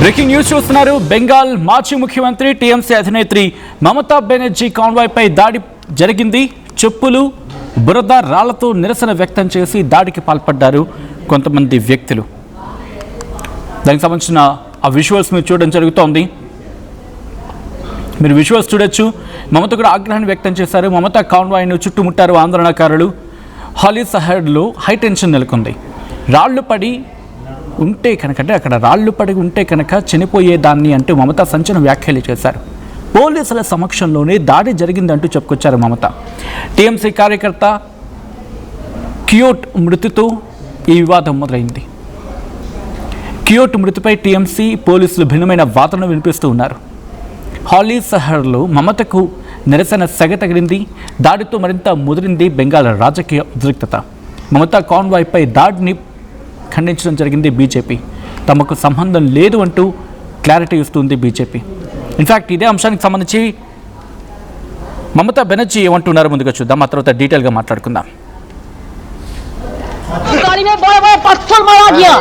Breaking news చూస్తున్నారు. బెంగాల్ మాజీ ముఖ్యమంత్రి టీఎంసీ అధినేత్రి మమతా బెనర్జీ కాన్వాయ్ పై దాడి జరిగింది. చెప్పులు, బురద, రాళ్లతో నిరసన వ్యక్తం చేసి దాడికి పాల్పడ్డారు కొంతమంది వ్యక్తులు. దానికి సంబంధించిన ఆ విజువల్స్ మీరు చూడడం జరుగుతోంది. మీరు విజువల్స్ చూడొచ్చు. మమత కూడా ఆగ్రహాన్ని వ్యక్తం చేశారు. మమతా కాన్వాయ్ను చుట్టుముట్టారు ఆందోళనకారులు. హాలీ సహర్లో హై టెన్షన్ నెలకొంది. రాళ్లు పడి ఉంటే కనుక అంటే అక్కడ రాళ్లు పడి ఉంటే కనుక చనిపోయేదాన్ని అంటూ మమత సంచలన వ్యాఖ్యలు చేశారు. పోలీసుల సమక్షంలోనే దాడి జరిగిందంటూ చెప్పుకొచ్చారు మమత. టీఎంసీ కార్యకర్త కియోట్ మృతితో ఈ వివాదం మొదలైంది. కియోట్ మృతిపై టీఎంసీ పోలీసులు భిన్నమైన వాదనలు వినిపిస్తూ ఉన్నారు. హాలీ సహర్లో మమతకు నిరసన సెగ తగిలింది. దాడితో మరింత ముదిరింది బెంగాల్ రాజకీయ ఉద్రిక్తత. మమతా కాన్వాయ్పై దాడిని ఖండించడం జరిగింది బీజేపీ. తమకు సంబంధం లేదు అంటూ క్లారిటీ ఇస్తుంది బీజేపీ. ఇన్ఫ్యాక్ట్ ఇదే అంశానికి సంబంధించి మమతా బెనర్జీ ఏమంటున్నారు ముందుగా చూద్దాం. ఆ తర్వాత డీటెయిల్గా మాట్లాడుకుందాం. गाड़ी में बड़ा बड़ा पत्थर मारा गया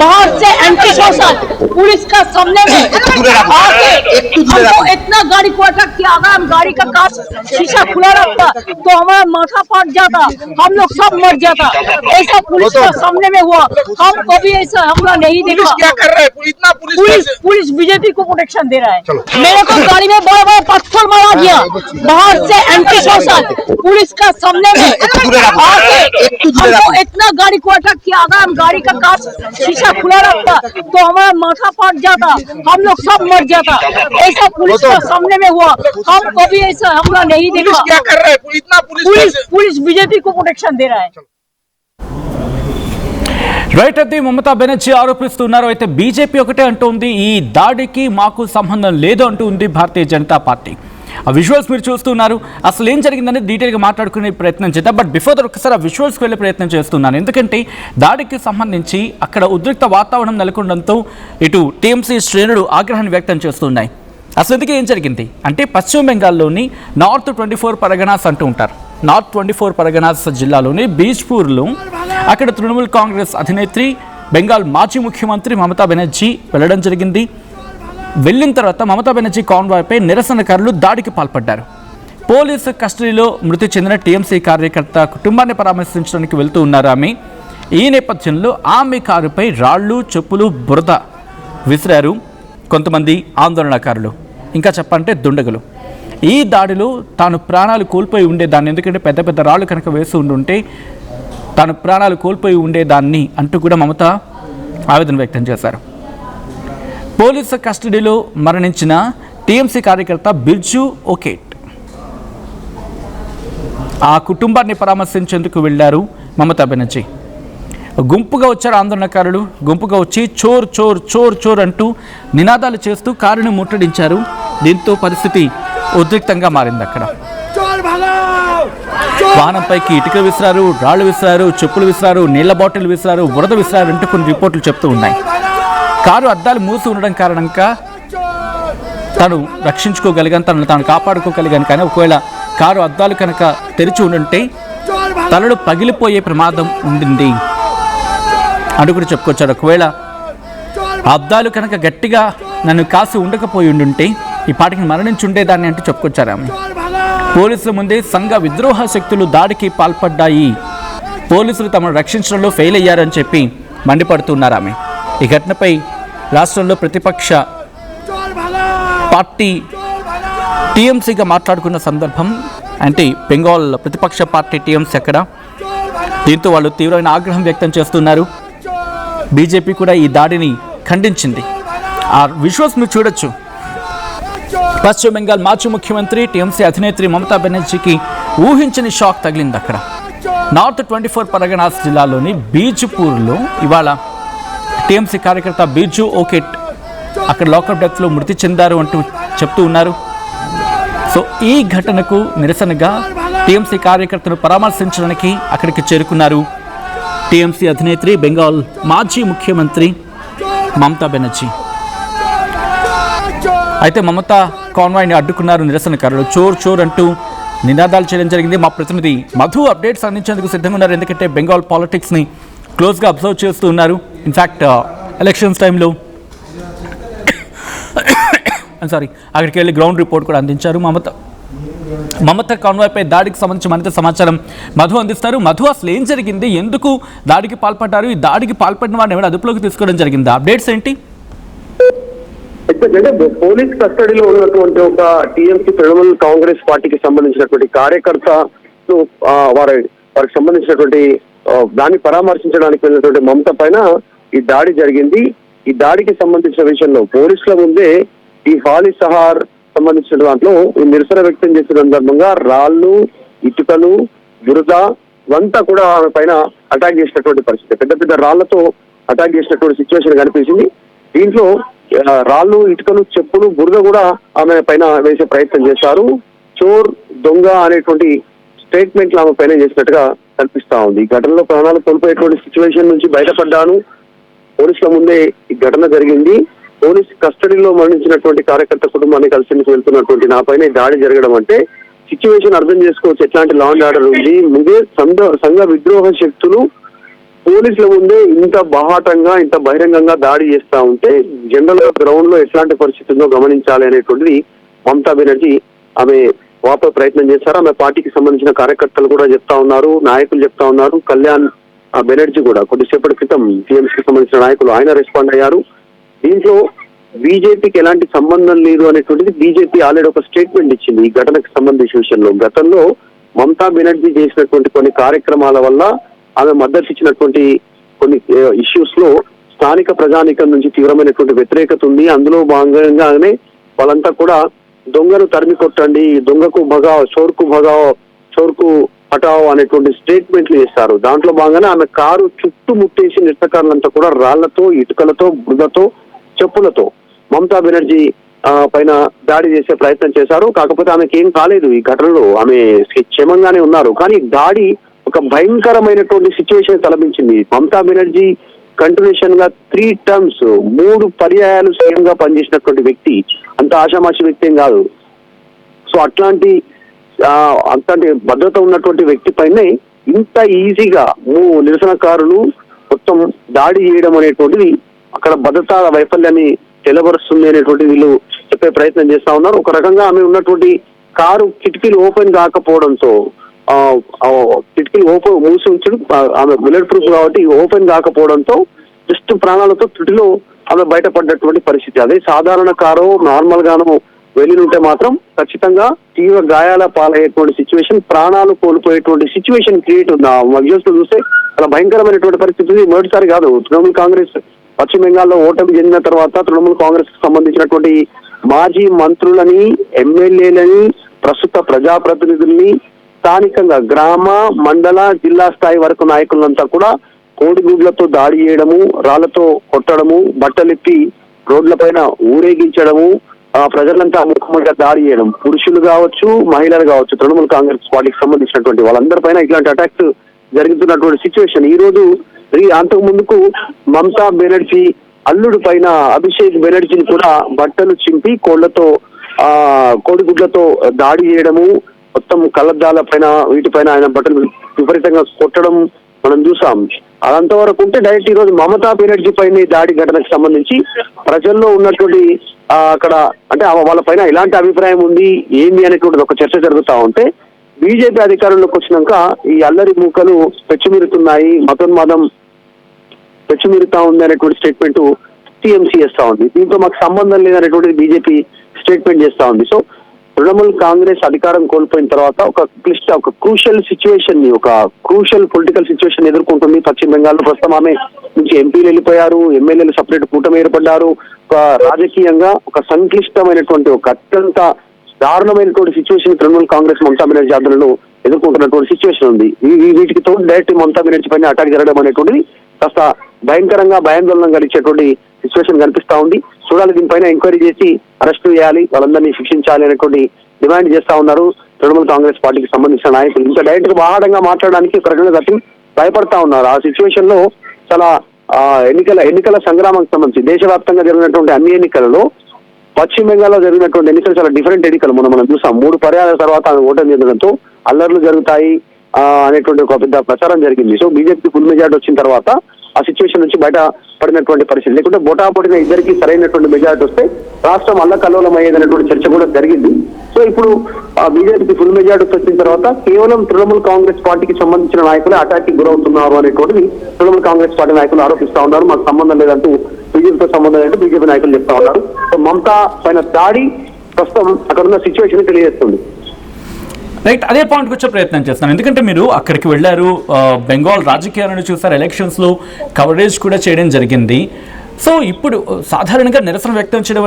बाहर से एंटी सोशल पुलिस का सामने में आके हमको इतना गाड़ी को अटैक किया। अगर हम गाड़ी का कांच शीशा खुला रखता तो हमारा माथा फट जाता, हम लोग सब मर जाता। ऐसा पुलिस का सामने में हुआ। हम कभी ऐसा हमला नहीं देखा। क्या कर रहे हैं? इतना पुलिस बीजेपी को प्रोटेक्शन दे रहा है। मेरे को गाड़ी में बड़ा बड़ा पत्थर मारा गया बाहर से एंटी सोशल पुलिस का सामने में आके हमको इतना गाड़ी को अटैक किया। अगर हम गाड़ी का कांच शीशा खुला रखता तो हमारा माथा फट जाता, हम लोग सब मर जाता। ऐसा पुलिस का सामने में हुआ। हम कभी ऐसा हमला नहीं देखा। क्या कर रहे हैं? इतना पुलिस बीजेपी को प्रोटेक्शन दे रहा है। రైట్, అది మమతా బెనర్జీ ఆరోపిస్తున్నారు. అయితే బీజేపీ ఒకటే అంటోంది, ఈ దాడికి మాకు సంబంధం లేదు అంటూ ఉంది భారతీయ జనతా పార్టీ. ఆ విజువల్స్ మీరు చూస్తున్నారు. అసలు ఏం జరిగిందని డీటెయిల్గా మాట్లాడుకునే ప్రయత్నం చేద్దాం. బట్ బిఫోర్ దట్ ఒకసారి ఆ విజువల్స్కి వెళ్ళే ప్రయత్నం చేస్తున్నాను. ఎందుకంటే దాడికి సంబంధించి అక్కడ ఉద్రిక్త వాతావరణం నెలకొనడంతో ఇటు టీఎంసీ శ్రేణులు ఆగ్రహాన్ని వ్యక్తం చేస్తున్నాయి. అసలు ఎందుకు ఏం జరిగింది అంటే పశ్చిమ బెంగాల్లోని నార్త్ 24 పరగనాస్ అంటూ ఉంటారు. నార్త్ 24 పరగనాస్ జిల్లాలోని బీజ్పూర్లో అక్కడ తృణమూల్ కాంగ్రెస్ అధినేత్రి బెంగాల్ మాజీ ముఖ్యమంత్రి మమతా బెనర్జీ వెళ్ళడం జరిగింది. వెళ్ళిన తర్వాత మమతా బెనర్జీ కాన్వాయ్పై నిరసనకారులు దాడికి పాల్పడ్డారు. పోలీసు కస్టడీలో మృతి చెందిన టీఎంసీ కార్యకర్త కుటుంబాన్ని పరామర్శించడానికి వెళ్తూ ఉన్నారు ఆమె. ఈ నేపథ్యంలో ఆమె కారుపై రాళ్లు, చెప్పులు, బురద విసిరారు కొంతమంది ఆందోళనకారులు, ఇంకా చెప్పంటే దుండగులు. ఈ దాడిలో తాను ప్రాణాలు కోల్పోయి ఉండేదాన్ని, ఎందుకంటే పెద్ద పెద్ద రాళ్ళు కనుక వేసి ఉండుంటే తాను ప్రాణాలు కోల్పోయి ఉండేదాన్ని అంటూ కూడా మమత ఆవేదన వ్యక్తం చేశారు. పోలీసు కస్టడీలో మరణించిన టీఎంసీ కార్యకర్త బిర్జు ఓకేట్ ఆ కుటుంబాన్ని పరామర్శించేందుకు వెళ్లారు మమతా బెనర్జీ. గుంపుగా వచ్చారు ఆందోళనకారులు. గుంపుగా వచ్చి చోర్ చోర్ చోర్ చోర్ అంటూ నినాదాలు చేస్తూ కారును ముట్టడించారు. దీంతో పరిస్థితి ఉద్రిక్తంగా మారింది. అక్కడ వాహనంపైకి ఇటుక విసిరారు, రాళ్లు విసిరారు, చెప్పులు విసిరారు, నీళ్ల బాటిల్ విసిరారు, బురద విసిరారు అంటూ కొన్ని రిపోర్టులు చెప్తూ ఉన్నాయి. కారు అద్దాలు మూసి ఉండడం కారణంగా తను రక్షించుకోగలిగాను, తనను తాను కాపాడుకోగలిగాను. కానీ ఒకవేళ కారు అద్దాలు కనుక తెరిచి ఉండుంటే తలలు పగిలిపోయే ప్రమాదం ఉండింది అంటూ కూడా చెప్పుకొచ్చారు. ఒకవేళ అద్దాలు కనుక గట్టిగా నన్ను కాసి ఉండకపోయి ఉండుంటే ఈ పాటికి మరణించి ఉండేదాన్ని అంటూ చెప్పుకొచ్చారు ఆమె. పోలీసుల ముందే సంఘ విద్రోహ శక్తులు దాడికి పాల్పడ్డాయి, పోలీసులు తమను రక్షించడంలో ఫెయిల్ అయ్యారని చెప్పి మండిపడుతున్నారు ఆమె. ఈ ఘటనపై రాష్ట్రంలో ప్రతిపక్ష పార్టీ టీఎంసీగా మాట్లాడుకున్న సందర్భం అంటే బెంగాల్ ప్రతిపక్ష పార్టీ టీఎంసీ అక్కడ. దీంతో వాళ్ళు తీవ్రమైన ఆగ్రహం వ్యక్తం చేస్తున్నారు. బీజేపీ కూడా ఈ దాడిని ఖండించింది. ఆ విజువల్స్ మీరు చూడొచ్చు. పశ్చిమ బెంగాల్ మాజీ ముఖ్యమంత్రి టీఎంసీ అధినేత్రి మమతా బెనర్జీకి ఊహించని షాక్ తగిలింది. అక్కడ నార్త్ 24 పరగనాస్ జిల్లాలోని బీజ్పూర్లో ఇవాళ టీఎంసీ కార్యకర్త బిర్జు ఓకేట్ అక్కడ లాకప్ డెత్లో మృతి చెందారు అంటూ చెప్తూ ఉన్నారు. సో ఈ ఘటనకు నిరసనగా టీఎంసీ కార్యకర్తను పరామర్శించడానికి అక్కడికి చేరుకున్నారు టీఎంసీ అధినేత్రి బెంగాల్ మాజీ ముఖ్యమంత్రి మమతా బెనర్జీ. అయితే మమతా కాన్వాయ్ని అడ్డుకున్నారు నిరసనకారులు. చోర్ చోర్ అంటూ నినాదాలు చేయడం జరిగింది. మా ప్రతినిధి మధు అప్డేట్స్ అందించేందుకు సిద్ధంగా ఉన్నారు. ఎందుకంటే బెంగాల్ పాలిటిక్స్ని క్లోజ్గా అబ్జర్వ్ చేస్తూ ఉన్నారు. ఇన్ఫ్యాక్ట్ ఎలక్షన్స్ టైంలో అక్కడికి వెళ్ళి గ్రౌండ్ రిపోర్ట్ కూడా అందించారు మమతా కాన్వాయ్పై దాడికి సంబంధించి మరింత సమాచారం మధు అందిస్తారు. మధు, అసలు ఏం జరిగింది, ఎందుకు దాడికి పాల్పడ్డారు, ఈ దాడికి పాల్పడిన వారిని ఏమైనా అదుపులోకి తీసుకోవడం జరిగింది, అప్డేట్స్ ఏంటి? అంటే పోలీస్ కస్టడీలో ఉన్నటువంటి ఒక టీఎంసీ తృణమూల్ కాంగ్రెస్ పార్టీకి సంబంధించినటువంటి కార్యకర్తను వారికి సంబంధించినటువంటి దాన్ని పరామర్శించడానికి వెళ్ళినటువంటి మమత పైన ఈ దాడి జరిగింది. ఈ దాడికి సంబంధించిన విషయంలో పోలీసుల ముందే ఈ హాలీ సహార్ సంబంధించిన దాంట్లో ఈ నిరసన వ్యక్తం చేసిన సందర్భంగా రాళ్లు, ఇటుకలు, బురద ఇవంతా కూడా ఆమె పైన అటాక్ చేసినటువంటి పరిస్థితి, పెద్ద పెద్ద రాళ్లతో అటాక్ చేసినటువంటి సిచ్యువేషన్ కనిపించింది. దీంట్లో రాళ్లు, ఇటుకలు, చెప్పులు, బురద కూడా ఆమె పైన వేసే ప్రయత్నం చేశారు. చోర్, దొంగ అనేటువంటి స్టేట్మెంట్లు ఆమె పైన చేసినట్టుగా కనిపిస్తా ఉంది. ఈ ఘటనలో ప్రాణాలు కోల్పోయేటువంటి సిచ్యువేషన్ నుంచి బయటపడ్డాను, పోలీసుల ముందే ఈ ఘటన జరిగింది, పోలీస్ కస్టడీలో మరణించినటువంటి కార్యకర్త కుటుంబాన్ని కలిసి వెళ్తున్నటువంటి నా పైన దాడి జరగడం అంటే సిచ్యువేషన్ అర్థం చేసుకోవచ్చు ఎట్లాంటి లా అండ్ ఆర్డర్ ఉంది. ముందే సంఘ విద్రోహ శక్తులు పోలీసుల ముందే ఇంత బాహాటంగా, ఇంత బహిరంగంగా దాడి చేస్తా ఉంటే జనరల్ గా గ్రౌండ్ లో ఎట్లాంటి పరిస్థితి ఉందో గమనించాలి అనేటువంటిది మమతా బెనర్జీ ఆమె వాపే ప్రయత్నం చేశారు. ఆమె పార్టీకి సంబంధించిన కార్యకర్తలు కూడా చెప్తా ఉన్నారు, నాయకులు చెప్తా ఉన్నారు. కళ్యాణ్ బెనర్జీ కూడా కొద్దిసేపటి క్రితం టీఎంసీకి సంబంధించిన నాయకులు ఆయన రెస్పాండ్ అయ్యారు. దీంట్లో బీజేపీకి ఎలాంటి సంబంధం లేదు అనేటువంటిది బీజేపీ ఆల్రెడీ ఒక స్టేట్మెంట్ ఇచ్చింది ఈ ఘటనకు సంబంధించిన విషయంలో. గతంలో మమతా బెనర్జీ చేసినటువంటి కొన్ని కార్యక్రమాల వల్ల ఆమె మద్దతు ఇచ్చినటువంటి కొన్ని ఇష్యూస్ లో స్థానిక ప్రజానీకం నుంచి తీవ్రమైనటువంటి వ్యతిరేకత ఉంది. అందులో భాగంగానే వాళ్ళంతా కూడా దొంగను తరిమి కొట్టండి, దొంగకు భగావ్, చోర్కు హటావ్ అనేటువంటి స్టేట్మెంట్లు చేస్తారు. దాంట్లో భాగంగానే ఆమె కారు చుట్టుముట్టేసి నిరసనకారులంతా కూడా రాళ్లతో, ఇటుకలతో, బురదతో, చెప్పులతో మమతా బెనర్జీ పైన దాడి చేసే ప్రయత్నం చేశారు. కాకపోతే ఆమెకి ఏం కాలేదు ఈ ఘటనలో, ఆమె క్షేమంగానే ఉన్నారు. కానీ దాడి ఒక భయంకరమైనటువంటి సిచ్యువేషన్ తలపించింది. మమతా బెనర్జీ కంటిన్యూషన్ గా 3 టర్మ్స్ 3 పర్యాయాలు సీఎం గా పనిచేసినటువంటి వ్యక్తి, అంత ఆషామాషి వ్యక్తి ఏం కాదు. సో అట్లాంటి భద్రత ఉన్నటువంటి వ్యక్తి పైనే ఇంత ఈజీగా నిరసనకారులు మొత్తం దాడి చేయడం అనేటువంటిది అక్కడ భద్రతా వైఫల్యాన్ని తెలబరుస్తుంది అనేటువంటి వీళ్ళు చెప్పే ప్రయత్నం చేస్తా ఉన్నారు. ఒక రకంగా ఆమె ఉన్నటువంటి కారు కిటికీలు ఓపెన్ కాకపోవడంతో, కిటికీలు మూసి ఉంచడం, ఆమె బుల్లెట్ ప్రూఫ్ కాబట్టి ఓపెన్ కాకపోవడంతో జస్ట్ ప్రాణాలతో త్రుటిలో ఆమె బయటపడ్డటువంటి పరిస్థితి. అదే సాధారణ కారు నార్మల్ గాను వెళ్ళినుంటే మాత్రం ఖచ్చితంగా తీవ్ర గాయాల పాలయ్యేటువంటి సిచ్యువేషన్, ప్రాణాలు కోల్పోయేటువంటి సిచ్యువేషన్ క్రియేట్ ఉంది. ఆ విజువల్స్ లో చూస్తే చాలా భయంకరమైనటువంటి పరిస్థితి. మొదటిసారి కాదు, తృణమూల్ కాంగ్రెస్ పశ్చిమ బెంగాల్లో ఓటమి చెందిన తర్వాత తృణమూల్ కాంగ్రెస్ కు సంబంధించినటువంటి మాజీ మంత్రులని, ఎమ్మెల్యేలని, ప్రస్తుత ప్రజాప్రతినిధుల్ని, స్థానికంగా గ్రామ, మండల, జిల్లా స్థాయి వరకు నాయకులంతా కూడా కోడిగుడ్లతో దాడి చేయడము, రాళ్లతో కొట్టడము, బట్టలెత్తి రోడ్లపైన ఊరేగించడము, ప్రజలంతా ముఖముగా దాడి చేయడం, పురుషులు కావచ్చు, మహిళలు కావచ్చు, తృణమూల్ కాంగ్రెస్ పార్టీకి సంబంధించినటువంటి వాళ్ళందరిపైన ఇట్లాంటి అటాక్స్ జరుగుతున్నటువంటి సిచ్యువేషన్. ఈ రోజు అంతకు ముందుకు మమతా బెనర్జీ అల్లుడు పైన అభిషేక్ బెనర్జీని కూడా బట్టలు చింపి కోడిగుడ్లతో దాడి చేయడము, మొత్తం కళ్ళద్దాల పైన వీటిపైన ఆయన బట్టలు విపరీతంగా కొట్టడం మనం చూసాం. అదంతవరకు ఉంటే డైరెక్ట్ ఈ రోజు మమతా బెనర్జీ పైన దాడి ఘటనకు సంబంధించి ప్రజల్లో ఉన్నటువంటి అక్కడ అంటే వాళ్ళ పైన ఎలాంటి అభిప్రాయం ఉంది ఏంది అనేటువంటిది ఒక చర్చ జరుగుతా ఉంటే, బీజేపీ అధికారంలోకి వచ్చినాక ఈ అల్లరి మూకలు పెచ్చుమీరుతున్నాయి, మతోన్మాదం పెచ్చుమీరుతా ఉంది అనేటువంటి స్టేట్మెంట్ టీఎంసీ చేస్తా ఉంది. దీంతో మాకు సంబంధం లేదనేటువంటిది బీజేపీ స్టేట్మెంట్ చేస్తా ఉంది. సో తృణమూల్ కాంగ్రెస్ అధికారం కోల్పోయిన తర్వాత ఒక క్రూషియల్ సిచ్యువేషన్ ని, ఒక క్రూషియల్ పొలిటికల్ సిచ్యువేషన్ ఎదుర్కొంటుంది. పశ్చిమ బెంగాల్లో ప్రస్తుతం ఆమె నుంచి ఎంపీలు వెళ్ళిపోయారు, ఎమ్మెల్యేలు సపరేట్ కూటమి ఏర్పడ్డారు. ఒక రాజకీయంగా ఒక సంక్లిష్టమైనటువంటి, ఒక అత్యంత దారుణమైనటువంటి సిచ్యువేషన్ తృణమూల్ కాంగ్రెస్ మమతా బెనర్జీ ఆధ్వర్యంలో ఎదుర్కొంటున్నటువంటి సిచ్యువేషన్ ఉంది. వీటికి తోడు డైరెక్ట్ మమతా బెనర్జీ పైన అటాక్ జరగడం అనేటువంటిది కాస్త భయంకరంగా భయాందోళన కలిగించేటువంటి సిచ్యువేషన్ కనిపిస్తా ఉంది. చూడాలి, దీనిపైన ఎంక్వైరీ చేసి అరెస్ట్ చేయాలి, వాళ్ళందరినీ శిక్షించాలి అనేటువంటి డిమాండ్ చేస్తా ఉన్నారు తృణమూల్ కాంగ్రెస్ పార్టీకి సంబంధించిన నాయకులు. ఇంకా డైరెక్ట్ గా బాహాటంగా మాట్లాడడానికి ఒక రకంగా గట్టి భయపడతా ఉన్నారు. ఆ సిచ్యువేషన్ లో చాలా ఎన్నికల సంగ్రామానికి సంబంధించి దేశవ్యాప్తంగా జరిగినటువంటి అన్ని ఎన్నికలలో పశ్చిమ బెంగాల్లో జరిగినటువంటి ఎన్నికలు చాలా డిఫరెంట్ ఎన్నికలు. మనం చూసాం, 3 పర్యాయాల తర్వాత ఓటమి చెందడంతో అల్లర్లు జరుగుతాయి అనేటువంటి ఒక పెద్ద ప్రచారం జరిగింది. సో బీజేపీ ఫుల్ మెజార్టీ వచ్చిన తర్వాత ఆ సిచ్యువేషన్ నుంచి బయట పడినటువంటి పరిస్థితి, లేకుంటే బోటాబోటిన ఇద్దరికి సరైనటువంటి మెజారిటీ వస్తే రాష్ట్రం అల్లకల్లోలం అయ్యేదనేటువంటి చర్చ కూడా జరిగింది. సో ఇప్పుడు బీజేపీకి ఫుల్ మెజారిటీ వచ్చిన తర్వాత కేవలం తృణమూల్ కాంగ్రెస్ పార్టీకి సంబంధించిన నాయకులే అటాక్ కి గురవుతున్నారు అనేటువంటిది తృణమూల్ కాంగ్రెస్ పార్టీ నాయకులు ఆరోపిస్తా ఉన్నారు. మాకు సంబంధం లేదంటూ బీజేపీతో సంబంధం లేదంటూ బీజేపీ నాయకులు చెప్తా ఉన్నారు. సో మమతా పైన దాడి ప్రస్తుతం అక్కడ ఉన్న సిచ్యువేషన్ తెలియజేస్తుంది. రైట్, అదే పాయింట్కి వచ్చే ప్రయత్నం చేస్తాను. ఎందుకంటే మీరు అక్కడికి వెళ్ళారు, బెంగాల్ రాజకీయాలను చూసారు, ఎలక్షన్స్లో కవరేజ్ కూడా చేయడం జరిగింది. సో ఇప్పుడు సాధారణంగా నిరసన వ్యక్తం చేయడం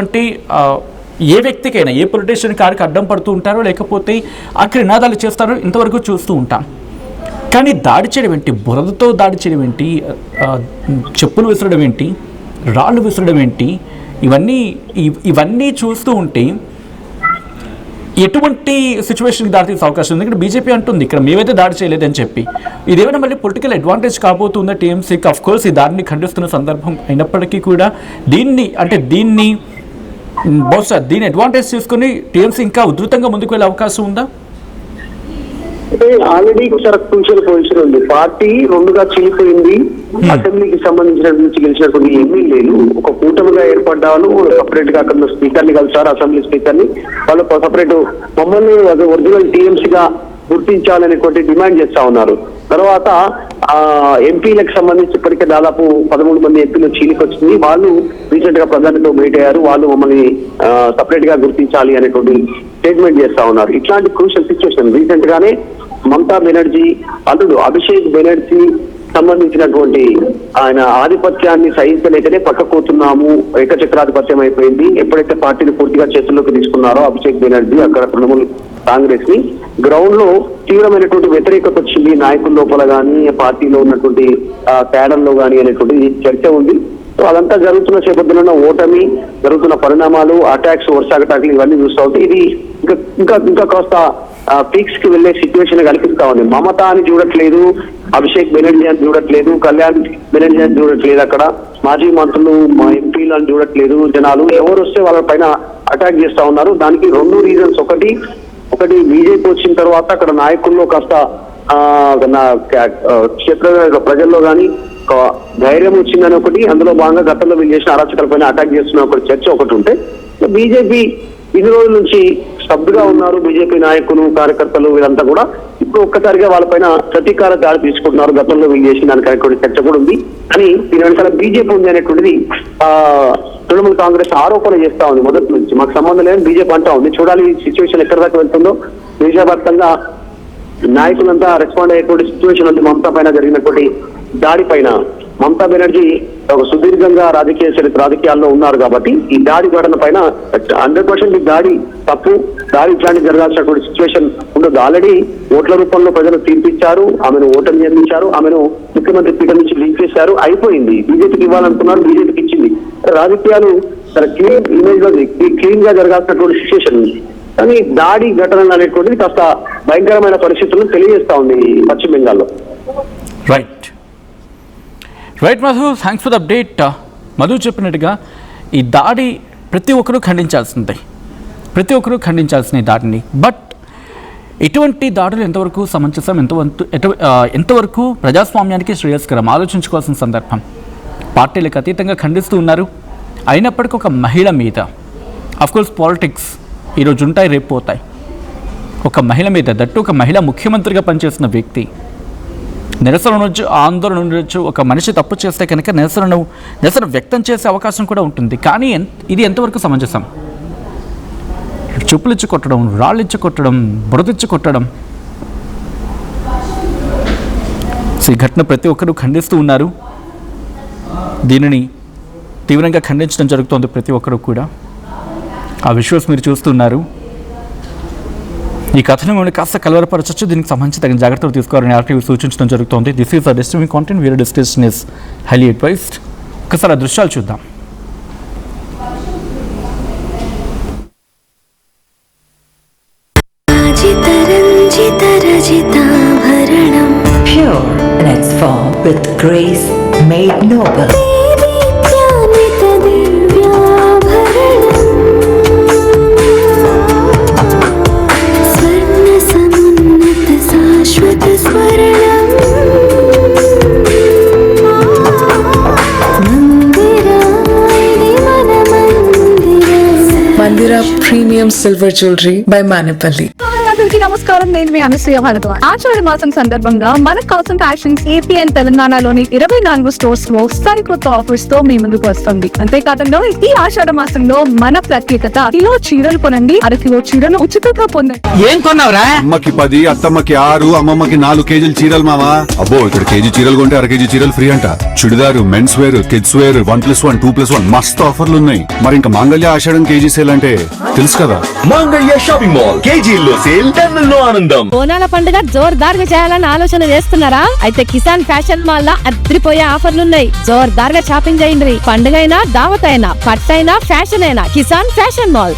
ఏ వ్యక్తికైనా, ఏ పొలిటీషియన్ కారికి అడ్డం పడుతూ ఉంటారో, లేకపోతే అక్కడ నినాదాలు చేస్తారో ఇంతవరకు చూస్తూ ఉంటాం. కానీ దాడి చేయడం ఏంటి, బురదతో దాడి చేయడం ఏంటి, చెప్పులు విసరడం ఏంటి, రాళ్ళు విసరడం ఏంటి, ఇవన్నీ చూస్తూ ఉంటే ఎటువంటి సిచ్యువేషన్కి దాడి తీసే అవకాశం ఉంది? ఇక్కడ బీజేపీ అంటుంది ఇక్కడ మేమైతే దాడి చేయలేదని చెప్పి. ఇదేమైనా మళ్ళీ పొలిటికల్ అడ్వాంటేజ్ కాబోతుందా టీఎంసీకి? అఫ్ కోర్స్ ఈ దాడిని ఖండిస్తున్న సందర్భం అయినప్పటికీ కూడా దీన్ని బహుశా దీన్ని అడ్వాంటేజ్ తీసుకుని టీఎంసీ ఇంకా ఉధృతంగా ముందుకు వెళ్ళే అవకాశం ఉందా? అంటే ఆల్రెడీ చాలా క్రూషియల్ పొజిషన్ ఉంది. పార్టీ రెండుగా చీలిపోయింది. అసెంబ్లీకి సంబంధించిన నుంచి గెలిచినటువంటి ఎమ్మెల్యేలు ఒక కూటమిగా ఏర్పడ్డారు. సపరేట్ గా అక్కడ స్పీకర్ ని కలిసారు, అసెంబ్లీ స్పీకర్ ని. వాళ్ళు సపరేట్ మమ్మల్ని ఒరిజినల్ టీఎంసీగా గుర్తించాలనేటువంటి డిమాండ్ చేస్తా ఉన్నారు. తర్వాత ఎంపీలకు సంబంధించి ఇప్పటికే దాదాపు 13 మంది ఎంపీలు చీలికి వచ్చింది. వాళ్ళు రీసెంట్ గా ప్రధానితో భేటీ అయ్యారు. వాళ్ళు మమ్మల్ని సపరేట్ గా గుర్తించాలి అనేటువంటి స్టేట్మెంట్ చేస్తా ఉన్నారు. ఇట్లాంటి క్రూషియల్ సిచ్యువేషన్ రీసెంట్ గానే మమతా బెనర్జీ అల్లుడు అభిషేక్ బెనర్జీ సంబంధించినటువంటి ఆయన ఆధిపత్యాన్ని సహించలేకనే పక్కకోతున్నాము, ఏకచక్రాధిపత్యం అయిపోయింది. ఎప్పుడైతే పార్టీని పూర్తిగా చేతుల్లోకి తీసుకున్నారో అభిషేక్ బెనర్జీ అక్కడ తృణమూల్ కాంగ్రెస్ ని గ్రౌండ్ లో తీవ్రమైనటువంటి వ్యతిరేకత వచ్చింది. నాయకుల లోపల గానీ, పార్టీలో ఉన్నటువంటి క్యాడర్ లో గానీ అనేటువంటి చర్చ ఉంది. సో అదంతా జరుగుతున్న నేపథ్యంలో ఓటమి, జరుగుతున్న పరిణామాలు, అటాక్స్, వర్ష అటాక్లు ఇవన్నీ చూస్తా ఉంటే ఇది ఇంకా కాస్త పీక్స్ కి వెళ్లే సిచ్యువేషన్ కల్పిస్తా ఉంది. మమతా అని చూడట్లేదు, అభిషేక్ బెనర్జీ అని చూడట్లేదు, కళ్యాణ్ బెనర్జీ అని చూడట్లేదు, అక్కడ మాజీ మంత్రులు, ఎంపీలు అని చూడట్లేదు. జనాలు ఎవరు వస్తే వాళ్ళ పైన అటాక్ చేస్తా ఉన్నారు. దానికి 2 రీజన్స్. ఒకటి బీజేపీ వచ్చిన తర్వాత అక్కడ నాయకుల్లో కాస్త క్షేత్ర ప్రజల్లో కానీ ధైర్యం వచ్చిందని ఒకటి, అందులో భాగంగా గతంలో వీళ్ళు చేసిన అరాచకాల పైన అటాక్ చేస్తున్న ఒక చర్చ ఒకటి ఉంటే, బీజేపీ ఇన్ని రోజుల నుంచి స్తబ్దుగా ఉన్నారు. బీజేపీ నాయకులు, కార్యకర్తలు వీళ్ళంతా కూడా ఇప్పుడు ఒక్కసారిగా వాళ్ళపైన ప్రతీకార దాడి తీసుకుంటున్నారు. గతంలో వీళ్ళు చేసిన దానికి అనేటువంటి చర్చ కూడా ఉంది. కానీ దీని వెనకాల బీజేపీ ఉంది అనేటువంటిది తృణమూల్ కాంగ్రెస్ ఆరోపణ చేస్తా ఉంది మొదటి నుంచి. మాకు సంబంధం లేదని బీజేపీ అంటా ఉంది. చూడాలి ఈ సిచ్యువేషన్ ఎక్కడి దాకా వెళ్తుందో. దేశవ్యాప్తంగా నాయకులంతా రెస్పాండ్ అయ్యేటువంటి సిచ్యువేషన్ ఉంది. మమతా పైన జరిగినటువంటి దాడి పైన మమతా బెనర్జీ ఒక సుదీర్ఘంగా రాజకీయాల్లో ఉన్నారు కాబట్టి ఈ దాడి ఘటన పైన 100% ఈ దాడి తప్పు, దాడి ఇట్లాంటి జరగాల్సినటువంటి సిచ్యువేషన్ ఉండదు. ఆల్రెడీ ఓట్ల రూపంలో ప్రజలు తీర్పిచ్చారు, ఆమెను ఓటమి అందించారు, ఆమెను ముఖ్యమంత్రి పీఠం నుంచి లీక్ చేశారు, అయిపోయింది. బీజేపీకి ఇవ్వాలనుకున్నారు, బీజేపీకి ఇచ్చింది. రాజకీయాలు క్లీన్ ఇమేజ్ లో క్లీన్ గా జరగాల్సినటువంటి సిచ్యువేషన్ ఉంది. కానీ దాడి ఘటనలు అనేటువంటిది కాస్త భయంకరమైన పరిస్థితులను తెలియజేస్తా ఉంది పశ్చిమ బెంగాల్లో. Right Madhu, thanks for the update. Madhu చెప్పినట్టుగా ఈ దాడి ప్రతి ఒక్కరూ ఖండించాల్సిందే, ఈ దాడిని. బట్ ఇటువంటి దాడులు ఎంతవరకు సమంజసం, ఎంతవరకు ప్రజాస్వామ్యానికి శ్రేయస్కరం ఆలోచించుకోవాల్సిన సందర్భం. పార్టీలకు అతీతంగా ఖండిస్తూ ఉన్నారు. అయినప్పటికీ ఒక మహిళ మీద, అఫ్కోర్స్ పాలిటిక్స్ ఈరోజు ఉంటాయి, రేపు పోతాయి. ఒక మహిళ మీద, దట్టు ఒక మహిళ ముఖ్యమంత్రిగా పనిచేస్తున్న వ్యక్తి, నిరసన ఉండొచ్చు, ఆందోళన ఉండొచ్చు. ఒక మనిషి తప్పు చేస్తే కనుక నిరసన వ్యక్తం చేసే అవకాశం కూడా ఉంటుంది. కానీ ఇది ఎంతవరకు సమంజసం? చెప్పులు ఇచ్చి కొట్టడం, రాళ్ళు ఇచ్చి కొట్టడం, బురదిచ్చి కొట్టడం. ఈ ఘటన ప్రతి ఒక్కరూ ఖండిస్తూ ఉన్నారు. దీనిని తీవ్రంగా ఖండించడం జరుగుతోంది ప్రతి ఒక్కరూ కూడా. ఆ విజువల్స్ మీరు చూస్తున్నారు. ఈ కథను మిమ్మల్ని కాస్త కలవరపరచచ్చు. దీనికి సంబంధించి తగిన జాగ్రత్తలు తీసుకోవాలని ఆర్టీవీ సూచించడం జరుగుతోంది. This is the disturbing content. Viewer discretion is highly advised. ఒకసారి ఆ దృశ్యాలు చూద్దాం. Pure in its form with grace made noble. స్వర్ణం premium silver jewelry by Manipali. అందరికీ నమస్కారం, నేను మీ అనసూయ భరద్వాజ్. ఆషాఢ మాసం సందర్భంగా మన కాసం ఫ్యాషన్స్ ఏపీ అండ్ తెలంగాణలోని 24 స్టోర్స్ లో సరికొత్త ఆఫర్స్ తో మీ ముందుకు వస్తుంది. అంతేకాకుండా ఈ ఆషాఢ మాసంలో మన ప్రత్యేకత, కిలో చీరలు కొనండి, అరకిలో చీరలు ఉచితంగా పొందండి. ఏం కొన్నావురా? అమ్మకి 10, అత్తమ్మకి 6, అమ్మమ్మకి 4 కేజీలు చీరలు మావా. అబ్బో, ఇక్కడ కేజీ చీరలు కొంటే 1 కేజీ చీరలు ఫ్రీ అంట. Churidar, men's wear, kids wear 1+1, 2+1 మస్తు ఆఫర్లు ఉన్నాయి. మరి ఇంకా మాంగళ్య ఆషాఢం కేజీ సేల్ అంటే తెలుసు కదా. మాంగళ్య షాపింగ్ మాల్ కేజీల్లో సేల్, టన్నుల్లో ఆనందం. బోనాల పండుగ జోర్దార్గా చేయాలని ఆలోచన చేస్తున్నారా? అయితే కిసాన్ ఫ్యాషన్ మాల్ లా అద్రిపోయే ఆఫర్లున్నాయి. జోర్దార్గా షాపింగ్ చేయండి. పండుగ అయినా, దావత్ అయినా, పట్టు అయినా, ఫ్యాషన్ అయినా కిసాన్ ఫ్యాషన్ మాల్.